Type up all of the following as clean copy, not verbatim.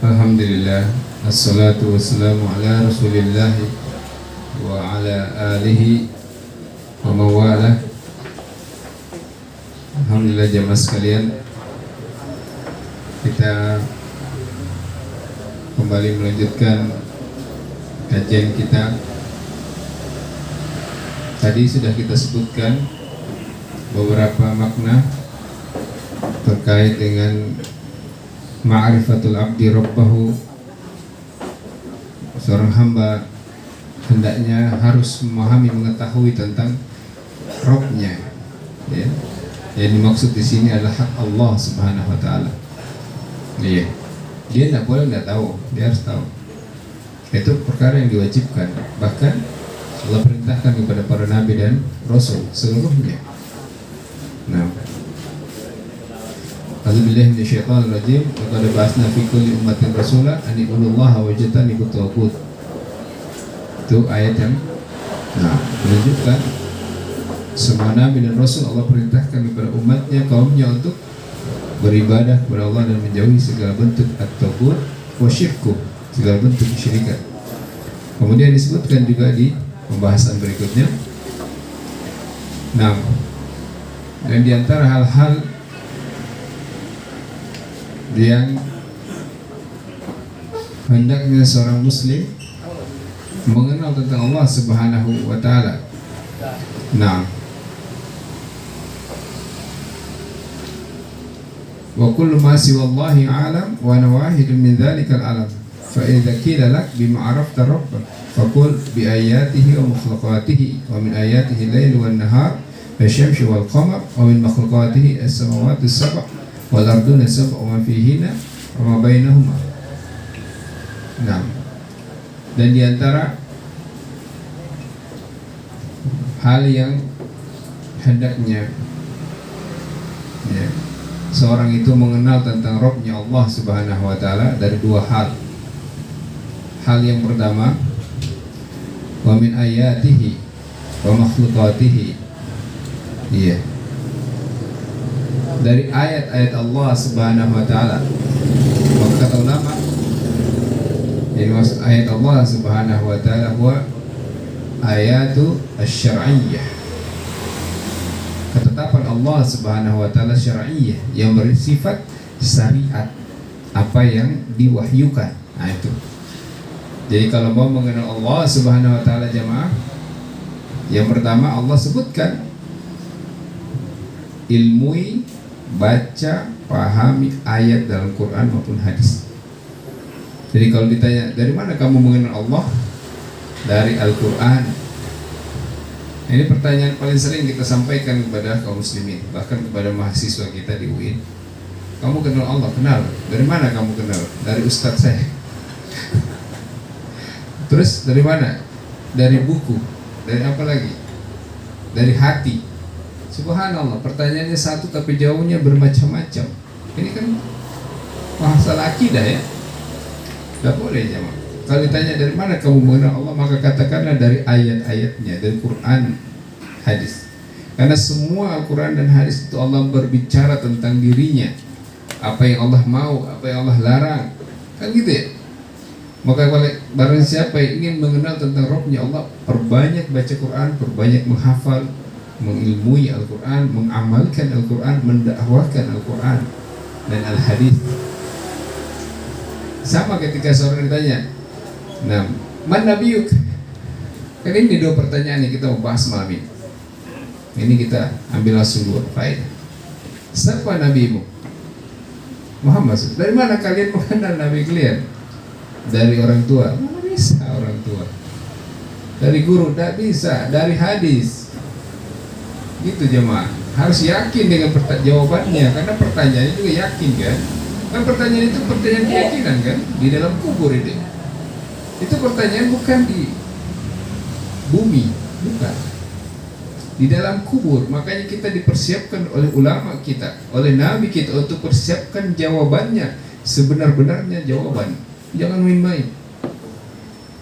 Alhamdulillah, assalatu wassalamu ala rasulillah wa ala alihi wa mawalah. Alhamdulillah jamaah sekalian, kita kembali melanjutkan kajian kita. Tadi sudah kita sebutkan beberapa makna terkait dengan ma'rifatul abdi rabbahu. Seorang hamba hendaknya harus memahami, mengetahui tentang Rabbnya, ya. Yang dimaksud di sini adalah hak Allah Subhanahu wa taala. Iya. Dia tidak boleh tidak tahu, dia harus tahu. Itu perkara yang diwajibkan. Bahkan Allah perintahkan kepada para nabi dan rasul seluruhnya. Nah, A'udzubillahi minasyaitonir rajim. Laqad ba'atsna fi kulli ummatin rasulan an ibudullaha wajtanibut taghut. Itu ayat yang menunjukkan semua nabi dan rasul Allah perintahkan kepada umatnya, kaumnya, untuk beribadah kepada Allah dan menjauhi segala bentuk at-taghut wa syirku, segala bentuk kesyirikan. Kemudian disebutkan juga di pembahasan berikutnya. Nah, dan di antara hal-hal yang hendaknya seorang muslim mengenal tentang Allah Subhanahu wa taala. Nah, wa kullu ma siwa Allahi alam wa nawahidun min dzalikal alam. Fa idza qila lak bima arafta rabbak faqul bi ayatihi wa makhluqatihi wa min ayatihi al-lail wan nahar wasy-syamsu wal qamar wa min makhluqatihi as-samawati as-sab' wal arduna sab'u ma fihinna wa ma bainahuma. Nah, dan diantara hal yang hendaknya, ya, seorang itu mengenal tentang Rabbnya Allah Subhanahu wa taala dari dua hal. Hal yang pertama, wa min ayatihi wa makhluqatihi. Iya. Dari ayat-ayat Allah Subhanahu wa taala. Maka kata ulama, yang maksud ayat Allah Subhanahu wa taala huwa ayatu asy-syar'iyyah. Ketetapan Allah Subhanahu wa taala syar'iyyah yang bersifat syariat, apa yang diwahyukan. Nah, itu. Jadi kalau mau mengenal Allah Subhanahu wa taala jamaah, yang pertama Allah sebutkan ilmui, baca, pahami ayat dalam Quran maupun hadis. Jadi kalau ditanya dari mana kamu mengenal Allah, dari Al-Quran. Ini pertanyaan paling sering kita sampaikan kepada kaum muslimin, bahkan kepada mahasiswa kita di UIN. Kamu kenal Allah? Kenal. Dari mana kamu kenal? Dari ustadz saya. Terus dari mana? Dari buku. Dari apa lagi? Dari hati. Subhanallah, pertanyaannya satu tapi jawabnya bermacam-macam. Ini kan masalah akidah, ya. Gak boleh jamaah. Kalau ditanya dari mana kamu mengenal Allah, maka katakanlah dari ayat-ayatnya, dari Quran, hadis. Karena semua Al-Quran dan hadis itu Allah berbicara tentang dirinya, apa yang Allah mau, apa yang Allah larang, kan gitu ya. Maka barang siapa yang ingin mengenal tentang Rabbnya Allah, perbanyak baca Quran, perbanyak menghafal, mengilmui Al-Quran, mengamalkan Al-Quran, mendakwahkan Al-Quran dan Al-Hadis. Sama ketika seorang ditanya, nah, man nabiyuk? Kan ini dua pertanyaan yang kita mau bahas malam ini. Ini kita ambil langsung dua faedah. Siapa nabimu? Muhammad. Dari mana kalian mengenal nabi kalian? Dari orang tua? Mana bisa orang tua? Dari guru? Tidak bisa. Dari hadis. Gitu jemaah. Harus yakin dengan jawabannya, karena pertanyaannya juga yakin kan? Kan pertanyaan itu pertanyaan keyakinan kan? Di dalam kubur itu. Itu pertanyaan bukan di bumi, bukan. Di dalam kubur. Makanya kita dipersiapkan oleh ulama kita, oleh nabi kita untuk persiapkan jawabannya, sebenar-benarnya jawaban. Jangan main-main.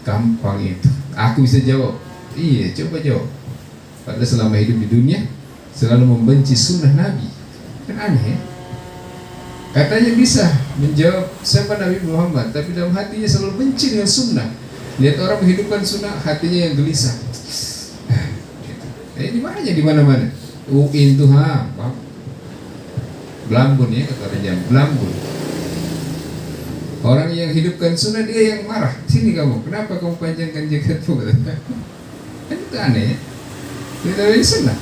Gampang itu. Aku bisa jawab. Iya, coba jawab. Padahal selama hidup di dunia selalu membenci sunnah Nabi. Kan aneh ya? Katanya bisa menjawab siapa Nabi Muhammad, tapi dalam hatinya selalu benci dengan sunnah. Lihat orang menghidupkan sunnah, hatinya yang gelisah. Ini banyak di mana-mana. Itu Belambun ya, kata orang Jawa, Belambun. Orang yang hidupkan sunnah dia yang marah. Sini kamu, kenapa kamu panjangkan jaketmu? Kan itu aneh ya. Kita dari sunnah.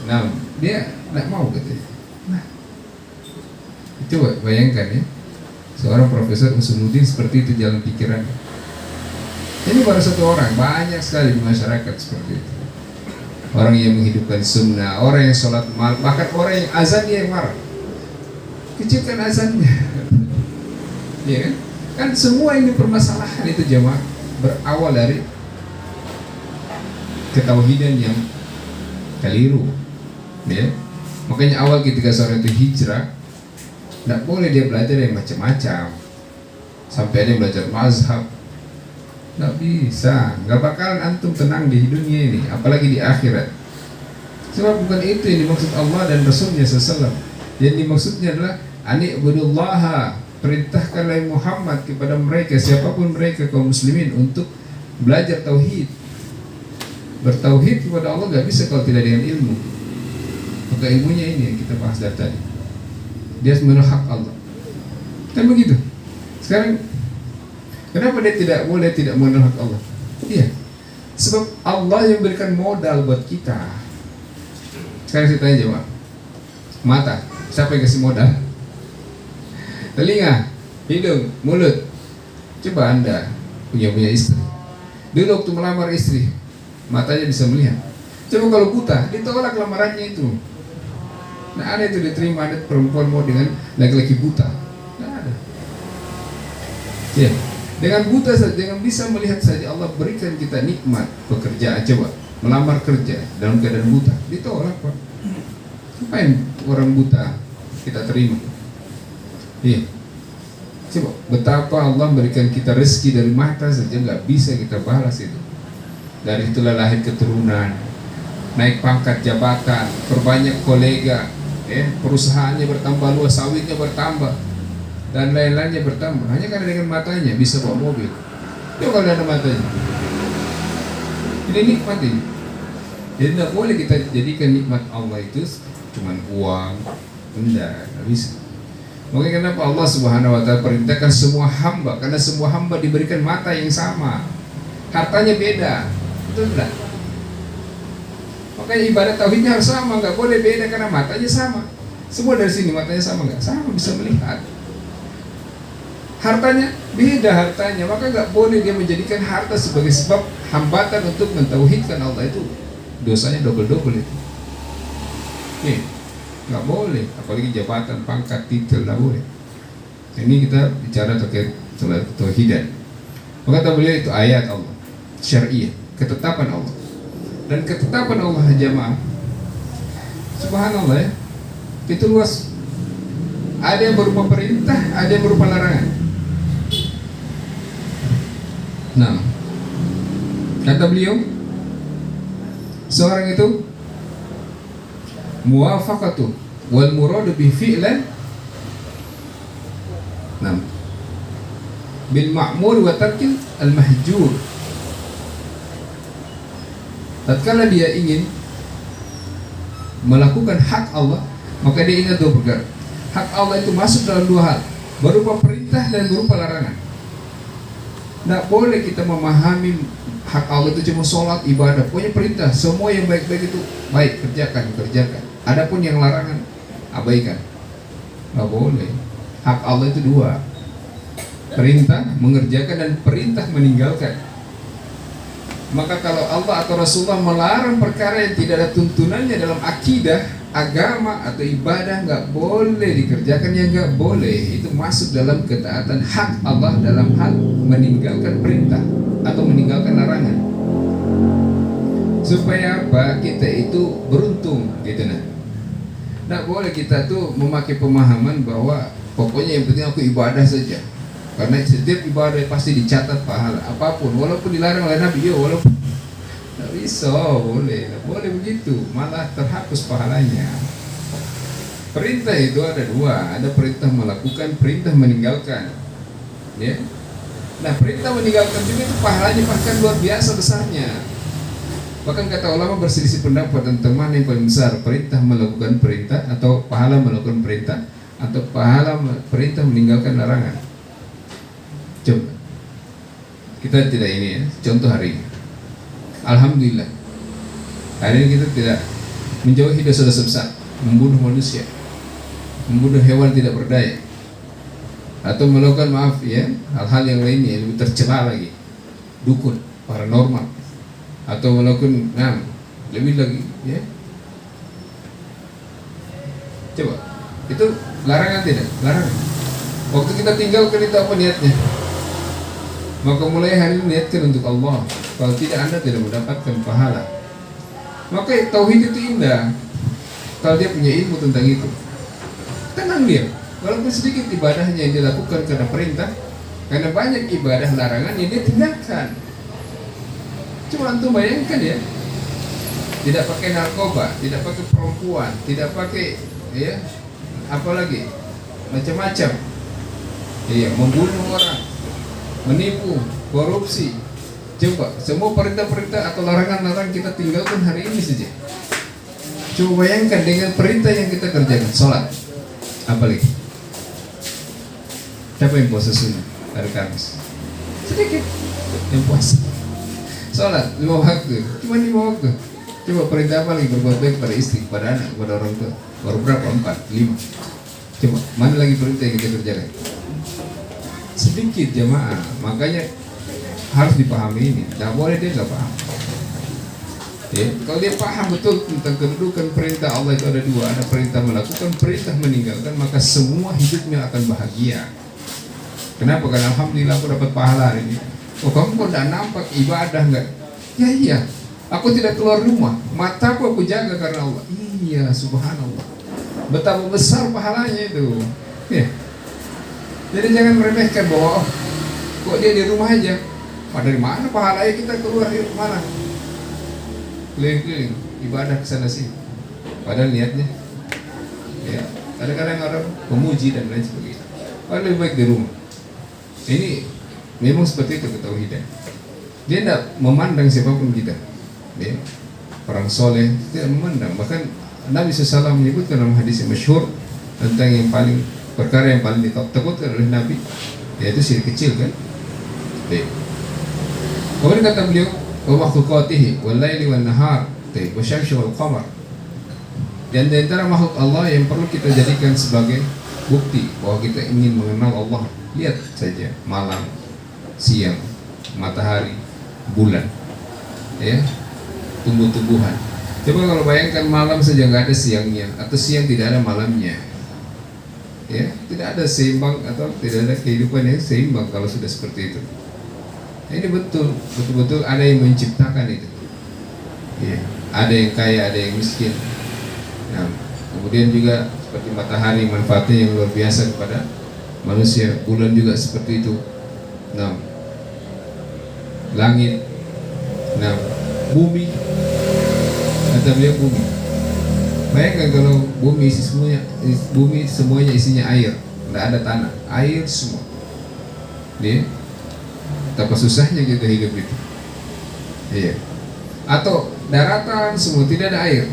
Nah, dia tidak mau katanya. Nah, coba bayangkan ya, seorang Profesor Usuluddin seperti itu jalan pikiran. Ini baru satu orang, banyak sekali di masyarakat seperti itu. Orang yang menghidupkan sunnah, orang yang sholat malam, bahkan orang yang azan dia yang marah. Kecilkan azannya. Ya kan? Kan semua ini permasalahan itu jemaah berawal dari ketauhidan yang keliru. Ya. Makanya awal ketika seorang itu hijrah, tidak boleh dia belajar yang macam-macam. Sampai ada yang belajar mazhab. Nggak bisa, nggak bakalan antum tenang di dunia ini, apalagi di akhirat. Sebab bukan itu yang dimaksud Allah dan Rasulnya SAW. Yang dimaksudnya adalah ani'budullaha, perintahkanlah Muhammad kepada mereka, siapapun mereka kaum muslimin, untuk belajar tauhid. Bertauhid kepada Allah nggak bisa kalau tidak dengan ilmu. Maka ilmunya ini yang kita bahas dari tadi. Dia menurut hak Allah. Kan begitu. Sekarang kenapa dia tidak boleh tidak mengenal hak Allah? Iya, sebab Allah yang berikan modal buat kita. Sekarang saya tanya jemaah, mata, siapa yang kasih modal? Telinga, hidung, mulut. Coba anda punya istri. Dulu waktu melamar istri, matanya bisa melihat. Coba kalau buta, ditolak lamarannya itu. Nah ada itu diterima, ada perempuan mau dengan laki-laki buta. Nah ada. Ya. Dengan buta saja, dengan bisa melihat saja Allah berikan kita nikmat pekerjaan. Coba melamar kerja dalam keadaan buta, ditolak Pak. Ngapain orang buta kita terima? Iya. Coba betapa Allah berikan kita rezeki dari mata saja nggak bisa kita balas itu. Dari itulah lahir keturunan, naik pangkat jabatan, perbanyak kolega, perusahaannya bertambah luas, sawitnya bertambah, dan lain-lainnya bertambah hanya karena dengan matanya bisa bawa mobil. Itu kalau ada matanya. Ini nikmat ini. Jadi tidak boleh kita jadikan nikmat Allah itu cuma uang, benda, tidak bisa. Makanya kenapa Allah Subhanahu Wa Taala perintahkan semua hamba, karena semua hamba diberikan mata yang sama, hartanya beda, betul tidak? Makanya ibadah tauhidnya harus sama, nggak boleh beda karena matanya sama. Semua dari sini matanya sama nggak? Sama, bisa melihat. Hartanya beda hartanya, maka nggak boleh dia menjadikan harta sebagai sebab hambatan untuk mentauhidkan Allah, itu dosanya double itu. Nih, nggak boleh, apalagi jabatan, pangkat, titel, nggak boleh. Ini kita bicara terkait tauhidan. Maka kita boleh itu ayat Allah, syariah, ketetapan Allah. Dan ketetapan Allah jamaah, subhanallah ya, itu luas. Ada yang berupa perintah, ada yang berupa larangan. Nah, kata beliau, seorang itu muwafaqatu wal muradu bi fi'lan bil ma'mur wa tarkil al mahjur. Tatkala dia ingin melakukan hak Allah, maka dia ingat dua perkara. Hak Allah itu masuk dalam dua hal, berupa perintah dan berupa larangan. Tidak boleh kita memahami hak Allah itu cuma sholat, ibadah, pokoknya perintah, semua yang baik-baik itu baik, kerjakan. Adapun yang larangan, abaikan. Tidak boleh. Hak Allah itu dua, perintah mengerjakan dan perintah meninggalkan. Maka kalau Allah atau Rasulullah melarang perkara yang tidak ada tuntunannya dalam akidah, agama atau ibadah, nggak boleh dikerjakan, yang nggak boleh. Itu masuk dalam ketaatan hak Allah dalam hal meninggalkan perintah atau meninggalkan larangan. Supaya apa? Kita itu beruntung, gitu nah. Nggak boleh kita tuh memakai pemahaman bahwa pokoknya yang penting aku ibadah saja. Karena setiap ibadah pasti dicatat pahala apapun, walaupun dilarang oleh Nabi, ya walaupun tidak bisa, boleh begitu, malah terhapus pahalanya. Perintah itu ada dua, ada perintah melakukan, perintah meninggalkan. Ya. Nah, perintah meninggalkan juga itu pahalanya bahkan luar biasa besarnya. Bahkan kata ulama berselisih pendapat tentang mana yang paling besar, perintah melakukan perintah atau pahala melakukan perintah atau pahala perintah meninggalkan larangan. Coba kita tidak ini ya, contoh hari ini. Alhamdulillah hari ini kita tidak menjauhi dosa-dosa besar, membunuh manusia, membunuh hewan tidak berdaya, atau melakukan maaf ya hal-hal yang lainnya yang lebih tercela lagi, dukun, paranormal, atau melakukan lebih lagi ya. Coba itu larangan tidak? Larangan. Waktu kita tinggalkan itu apa niatnya? Maka mulai hari ini niatkan untuk Allah. Kalau tidak, Anda tidak mendapatkan pahala. Maka tauhid itu indah kalau dia punya ilmu tentang itu. Tenang dia, walaupun sedikit ibadahnya yang dilakukan karena perintah, karena banyak ibadah larangan yang dia tinggalkan. Cuma antum bayangkan ya, tidak pakai narkoba, tidak pakai perempuan, tidak pakai ya apalagi macam-macam, iya, membunuh orang, menipu, korupsi. Coba semua perintah-perintah atau larangan-larangan kita tinggalkan hari ini saja. Coba bayangkan dengan perintah yang kita kerjakan, sholat, apalagi. Siapa yang puasa sunnah hari Kamis? Sedikit yang puasa. Sholat 5 waktu, cuma 5 waktu. Coba perintah apa lagi? Berbuat baik pada istri, pada anak, pada orang tua. Baru berapa? 4, 5. Coba mana lagi perintah yang kita kerjakan? Sedikit jamaah. Makanya harus dipahami ini. Tidak boleh dia nggak paham. Ya, kalau dia paham betul tentang kedudukan perintah Allah itu ada dua, ada perintah melakukan, perintah meninggalkan, maka semua hidupnya akan bahagia. Kenapa? Karena alhamdulillah aku dapat pahala hari ini. Oh, kamu kok tidak nampak ibadah enggak? Ya iya, aku tidak keluar rumah, mataku aku jaga karena Allah. Iya, subhanallah. Betapa besar pahalanya itu. Ya. Jadi jangan meremehkan bahwa kok dia di rumah aja. Dari mana pahalanya kita keluar di mana? Keliling-keliling ibadah ke sana sini. Padahal niatnya ya kadang-kadang orang memuji dan lain sebagainya. Padahal lebih baik di rumah. Ini memang seperti itu ketauhidan. Dia tidak memandang siapapun kita. Ya. Orang soleh tidak memandang. Bahkan Nabi SAW menyebutkan dalam hadis yang masyhur tentang yang paling perkara yang paling ditakutkan oleh Nabi, yaitu syirik kecil kan. Baik. Kemudian kata beliau, wa makhluqatihi wal laili wan nahar wa syamsi wal qamar. Dan di antara makhluk Allah yang perlu kita jadikan sebagai bukti bahwa kita ingin mengenal Allah, lihat saja malam, siang, matahari, bulan, ya, tumbuh-tumbuhan. Coba kalau bayangkan malam saja nggak ada siangnya, atau siang tidak ada malamnya, ya, tidak ada seimbang atau tidak ada kehidupan yang seimbang kalau sudah seperti itu. Ini betul-betul ada yang menciptakan itu. Ya, ada yang kaya, ada yang miskin. Nah, kemudian juga seperti matahari manfaatnya yang luar biasa kepada manusia, bulan juga seperti itu. Nah, langit, nah, bumi, kata beliau bumi. Bayangkan kalau bumi semuanya isinya air, tidak ada tanah, air semua. Dia betapa susahnya kita hidup itu. Iya. Atau daratan semua tidak ada air.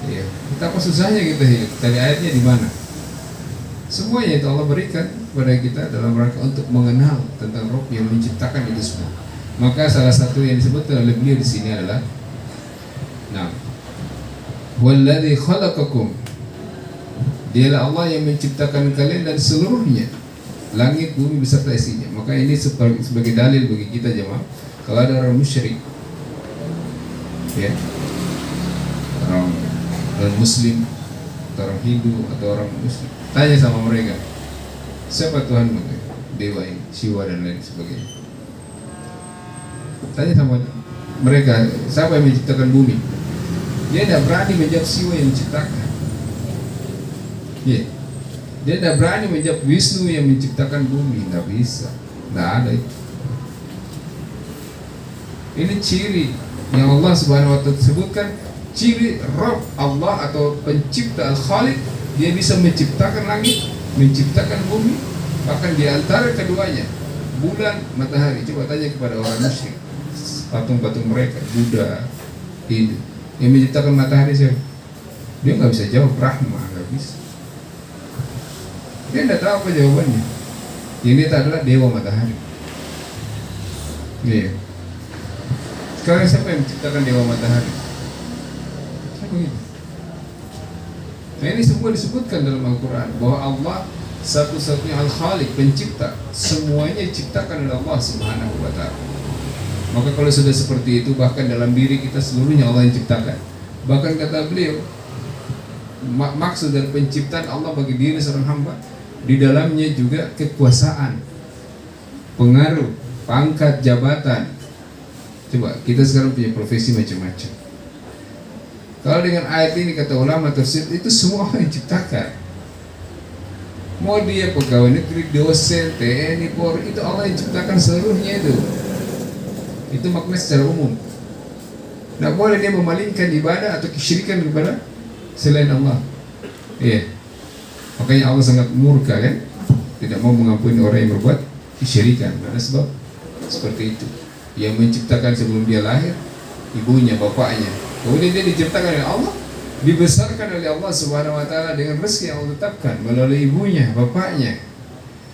Iya. Betapa susahnya kita hidup. Cari airnya di mana? Semuanya itu Allah berikan kepada kita dalam rangka untuk mengenal tentang Rabb yang menciptakan itu semua. Maka salah satu yang disebutkan oleh beliau di sini adalah, nah, walladzi khalaqakum. Dialah Allah yang menciptakan kalian dan seluruhnya, langit, bumi beserta isinya. Maka ini sebagai dalil bagi kita jemaah, kalau ada orang musyrik, ya, orang muslim, atau orang Hindu, atau orang muslim, tanya sama mereka, siapa Tuhanmu? Dewa ini, Siwa dan lain sebagainya. Tanya sama mereka, siapa yang menciptakan bumi? Dia tidak berani menjawab Siwa yang menciptakan. Ya. Dia tidak berani menjawab Wisnu yang menciptakan bumi, tidak bisa, tidak ada itu. Ini ciri yang Allah Subhanahu wa Ta'ala sebutkan, ciri Rabb Allah atau pencipta Al-Khaliq, dia bisa menciptakan langit, menciptakan bumi, bahkan di antara keduanya bulan, matahari. Coba tanya kepada orang musyrik, patung-patung mereka, Buddha, Hindu, yang menciptakan matahari siapa? Dia nggak bisa jawab, Brahma, nggak bisa. Dia nggak tahu apa jawabannya. Ini adalah dewa matahari. Iya. Sekarang siapa yang menciptakan dewa matahari? Begitu. Nah, ini semua disebutkan dalam Al-Quran bahwa Allah satu-satunya Al-Khaliq, pencipta, semuanya diciptakan oleh Allah Subhanahu wa Ta'ala. Maka kalau sudah seperti itu, bahkan dalam diri kita seluruhnya Allah yang ciptakan. Bahkan kata beliau, maksud dari penciptaan Allah bagi diri seorang hamba, di dalamnya juga kekuasaan, pengaruh, pangkat, jabatan. Coba kita sekarang punya profesi macam-macam. Kalau dengan ayat ini kata ulama tafsir, itu semua Allah yang ciptakan. Mau dia pegawai negeri, dosen, TNI, Polri, itu Allah yang ciptakan seluruhnya itu. Itu makna secara umum. Tidak boleh dia memalingkan ibadah atau kesyirikan kepada selain Allah. Iya. Makanya Allah sangat murka kan, tidak mau mengampuni orang yang berbuat kesyirikan. Karena sebab seperti itu. Yang menciptakan sebelum dia lahir, ibunya, bapaknya. Kemudian dia diciptakan oleh Allah, dibesarkan oleh Allah Subhanahu wa Ta'ala dengan rezeki yang Allah tetapkan melalui ibunya, bapaknya.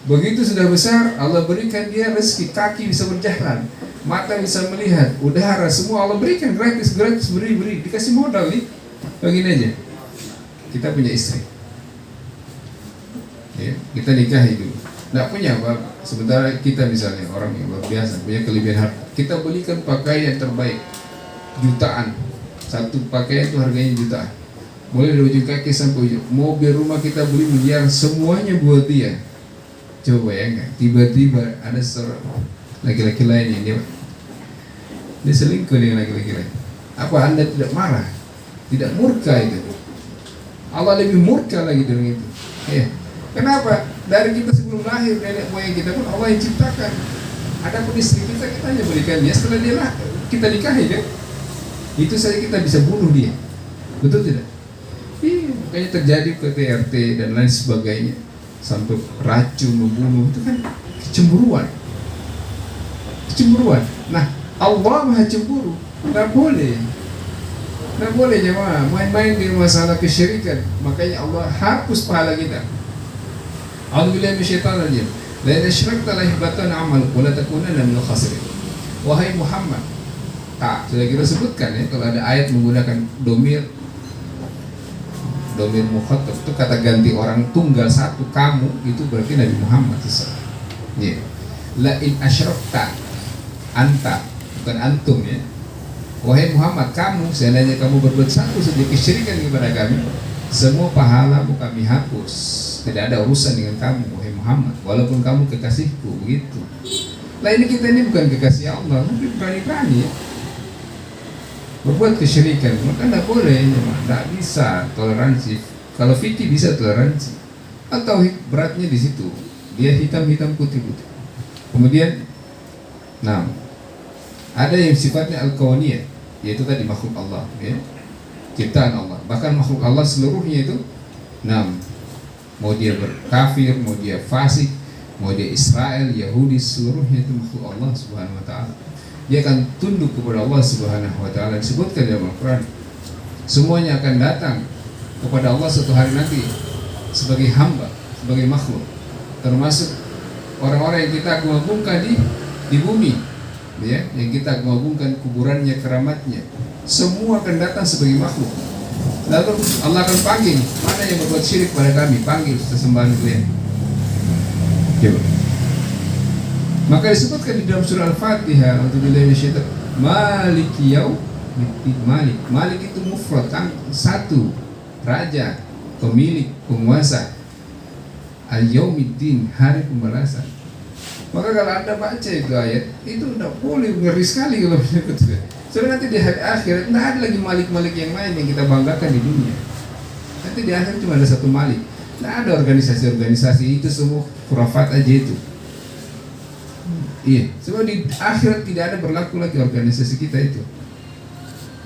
Begitu sudah besar, Allah berikan dia rezeki, kaki bisa berjalan, mata bisa melihat, udara, semua Allah berikan gratis, beri, dikasih modal nih. Begini aja, kita punya istri, ya, kita nikahi dulu, nggak punya apa, sementara kita misalnya orang yang luar biasa, punya kelebihan harta, kita belikan pakaian terbaik, jutaan. Satu pakaian itu harganya jutaan. Boleh dari ujung kaki sampai ujung. Mobil, rumah kita beli miliar, semuanya buat dia. Coba bayangkan, tiba-tiba ada seorang laki-laki lain yang dia selingkuh dengan laki-laki lain. Apa Anda tidak marah? Tidak murka itu? Allah lebih murka lagi dari itu. Ya. Kenapa? Dari kita sebelum lahir, nenek moyang kita pun Allah yang ciptakan. Ada pun istri kita hanya berikan dia, setelah dia lah kita nikahi kan? Itu saja kita bisa bunuh dia, betul tidak? Iya, makanya terjadi KDRT dan lain sebagainya, sampai racun, membunuh, itu kan kecemburuan. Nah, Allah maha cemburu, nggak boleh jemaah main-main di masalah kesyirikan. Makanya Allah hapus pahala kita. A'udzubillahi minasyaitonir rajim. La in asyrakta la yahbatanna 'amaluka wa la takunanna minal khasirin. Wahai Muhammad, sudah kita sebutkan ya, kalau ada ayat menggunakan domir mukhatab, itu kata ganti orang tunggal satu, kamu, itu berarti Nabi Muhammad SAW. Ya. La in asyrakta, anta, bukan antum ya. Wahai Muhammad, kamu, seandainya kamu berbuat satu saja kesyirikan kepada kami, semua pahalamu kami hapus. Tidak ada urusan dengan kamu, wahai Muhammad, walaupun kamu kekasihku, begitu. Lah ini kita ini bukan kekasih Allah, mungkin berani-berani ya berbuat kesyirikan, maka tidak boleh, tidak bisa toleransi. Kalau fikih bisa toleransi, atau beratnya di situ, dia hitam-hitam putih-putih. Kemudian, nah, ada yang sifatnya al-kauniyah, yaitu tadi makhluk Allah, ya, ciptaan Allah. Bahkan makhluk Allah seluruhnya itu, nah, mau dia berkafir, mau dia fasik, mau dia Israel, Yahudi, seluruhnya itu makhluk Allah Subhanahu wa Ta'ala. Dia akan tunduk kepada Allah Subhanahu wa Ta'ala. Disebutkan dalam Al-Quran, semuanya akan datang kepada Allah suatu hari nanti sebagai hamba, sebagai makhluk, termasuk orang-orang yang kita agungkan di bumi, ya, yang kita agungkan kuburannya, keramatnya, semua akan datang sebagai makhluk. Lalu Allah akan panggil, mana yang berbuat syirik pada kami, panggil sesembahan kalian. Coba. Maka disebutkan di dalam surah Al-Fatihah, Maliki yaumiddin. Malik itu mufrad, satu, raja, pemilik, penguasa. Al-yaumiddin, hari pembalasan. Maka kalau Anda baca itu ayat, itu tidak boleh, ngeri sekali kalau menyebut. Soalnya nanti di hari akhirat tidak ada lagi malik-malik yang lain yang kita banggakan di dunia. Nanti di akhir cuma ada satu malik. Tidak ada organisasi-organisasi, itu semua khurafat aja itu. Iya, sebab di akhirat tidak ada berlaku lagi organisasi kita itu.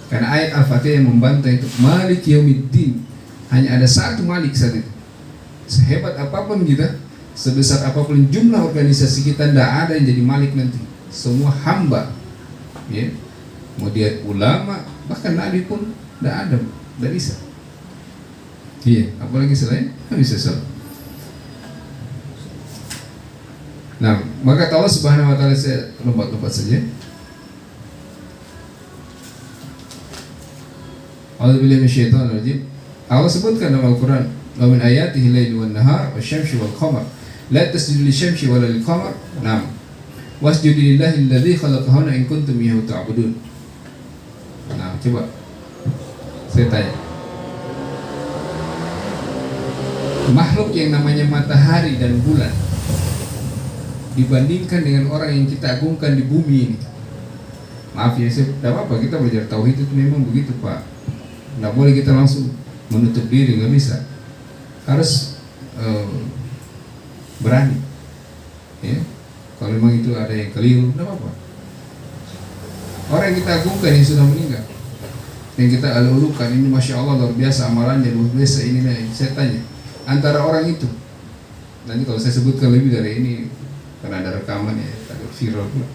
Karena ayat Al-Fatihah yang membantah itu Malik Yaumiddin, hanya ada satu Malik saat itu. Sehebat apapun kita, sebesar apapun jumlah organisasi kita, tidak ada yang jadi Malik nanti. Semua hamba, ya. Mau dia ulama, bahkan Nabi pun tidak ada, tidak bisa. Iya, apalagi selain tidak bisa salah. Nah, maka Allah Subhanahu wa taala, saya lompat-lompat saja. A'udzubillahi minasyaitonir rajim. Allah sebutkan dalam Al-Qur'an, "Wa min ayatihi al-lailu wan-nahar wasyamsu wal-qamar la tasjudu lisyamsi wala lil-qamar." Naam. Wasjudu lillahi alladzi khalaqahunna in kuntum iyyahu ta'budun. Nah, coba saya tanya. Makhluk yang namanya matahari dan bulan dibandingkan dengan orang yang kita agungkan di bumi ini. Maaf ya, tidak apa-apa, kita belajar tauhid itu memang begitu, Pak. Tidak boleh kita langsung menutup diri, nggak bisa. Harus berani. Ya, kalau memang itu ada yang keliru, tidak apa-apa. Orang yang kita agungkan yang sudah meninggal, yang kita alulukan, ini masya Allah luar biasa amalannya, luar biasa ini. Saya tanya, antara orang itu, nanti kalau saya sebutkan lebih dari ini, karena ada rekaman ya, takut viral pula.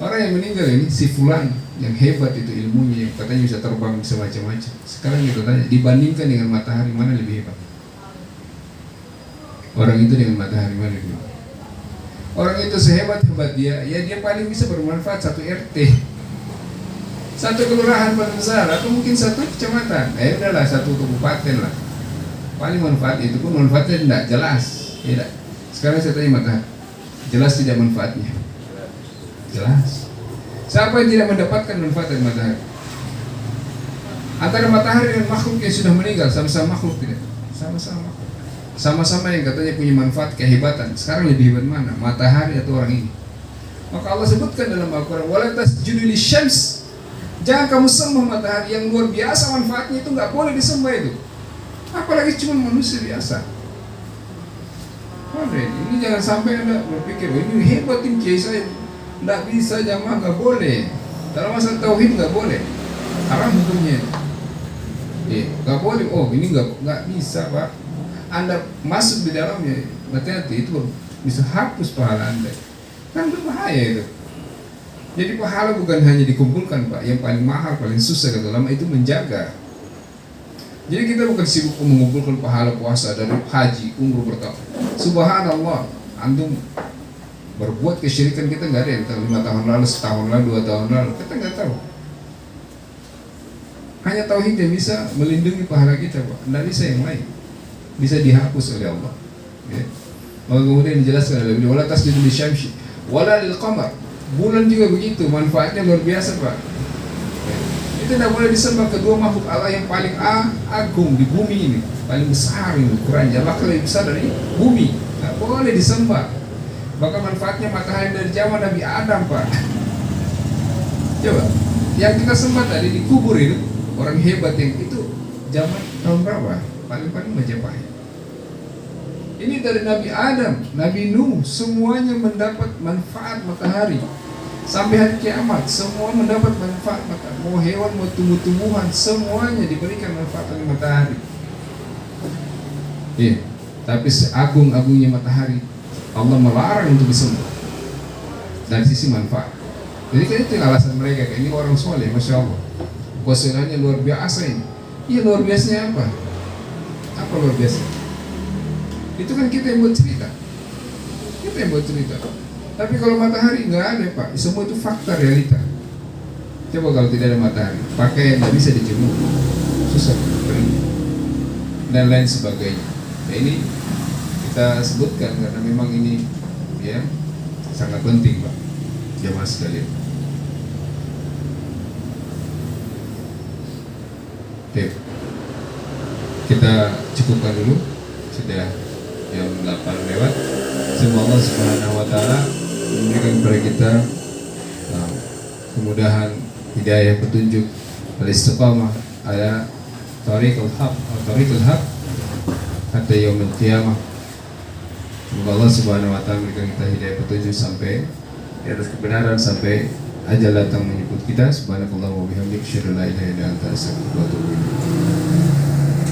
Orang yang meninggal ini, si fulan yang hebat itu ilmunya, yang katanya bisa terbang, bisa macam-macam. Sekarang kita tanya, dibandingkan dengan matahari, mana lebih hebat? Orang itu dengan matahari, mana lebih hebat? Orang itu sehebat-hebat dia, ya dia paling bisa bermanfaat satu RT, satu kelurahan paling besar, atau mungkin satu kecamatan. Udahlah, satu kabupaten lah. Paling manfaat itu pun manfaatnya tidak jelas. Ya, sekarang saya tanya matahari, jelas tidak manfaatnya? Jelas. Siapa yang tidak mendapatkan manfaat dari matahari? Antara matahari dan makhluk yang sudah meninggal, sama-sama makhluk tidak? Sama-sama makhluk. Sama-sama yang katanya punya manfaat, kehebatan. Sekarang lebih hebat mana? Matahari atau orang ini? Maka Allah sebutkan dalam Al-Quran, "Wala tasjudu lisyams." Jangan kamu sembah matahari yang luar biasa manfaatnya, itu nggak boleh disembah itu. Apalagi cuma manusia biasa. Ini jangan sampai Anda berpikir, oh ini hebat tim kiai saya. Nggak bisa, jamaah, nggak boleh. Dalam masalah tauhid nggak boleh, haram hukumnya. Nggak boleh. Oh ini nggak bisa, Pak. Anda masuk di dalamnya, hati-hati, itu bisa hapus pahala Anda. Kan berbahaya itu. Jadi pahala bukan hanya dikumpulkan, Pak. Yang paling mahal, paling susah kata ulama itu menjaga. Jadi kita bukan sibuk mengumpulkan pahala puasa dari haji, umroh bertahun. Subhanallah, antum berbuat kesyirikan, kita nggak ada yang tahu 5 tahun lalu, setahun lalu, 2 tahun lalu, kita nggak tahu. Hanya tauhid yang bisa melindungi pahala kita, Pak. Nggak bisa yang lain. Bisa dihapus oleh Allah. Ya. Lalu kemudian dijelaskan oleh beliau, "Wala tasjudu lisyamsi wala lilqamar." Bulan juga begitu, manfaatnya luar biasa, Pak. Ya. Itu tidak boleh disembah kedua makhluk Allah yang paling agung di bumi ini, paling besar ini ukurannya, bahkan lebih besar dari bumi. Nggak boleh disembah. Bahkan manfaatnya matahari dari zaman Nabi Adam, Pak. Coba, yang kita sembah tadi di kubur itu, orang hebat yang itu zaman tahun berapa? Paling-paling Majapahit. Ini dari Nabi Adam, Nabi Nuh, semuanya mendapat manfaat matahari. Sampai hari kiamat, semua mendapat manfaat matahari. Mau hewan, mau tumbuh-tumbuhan, semuanya diberikan manfaat oleh matahari. Iya, tapi seagung-agungnya matahari, Allah melarang untuk disembah dari sisi manfaat. Jadi kan itu alasan mereka, kayak ini orang soleh, masya Allah, kesolehannya luar biasa ini. Iya, luar biasanya apa? Apa luar biasa? Itu kan kita yang buat cerita. Kita yang buat cerita. Tapi kalau matahari nggak ada, Pak. Semua itu fakta, realita. Coba kalau tidak ada matahari, pakaian nggak bisa dijemur, susah kering, dan lain sebagainya. Nah ini kita sebutkan karena memang ini ya sangat penting, Pak, jamaah sekalian. Oke, kita cukupkan dulu, sudah jam 8 lewat. Semoga Allah Subhanahu wa taala memberikan kepada kita kemudahan, hidayah, petunjuk, al-istiqamah ala tariqul haq hatta yaumil qiyamah. Semoga Allah Subhanahu wa taala memberikan kita hidayah, petunjuk sampai di atas kebenaran, sampai ajal datang menjemput kita. Subhanakallah wa bihamdik, asyhadu an la ilaha illa anta, astaghfiruka wa atubu ilaik.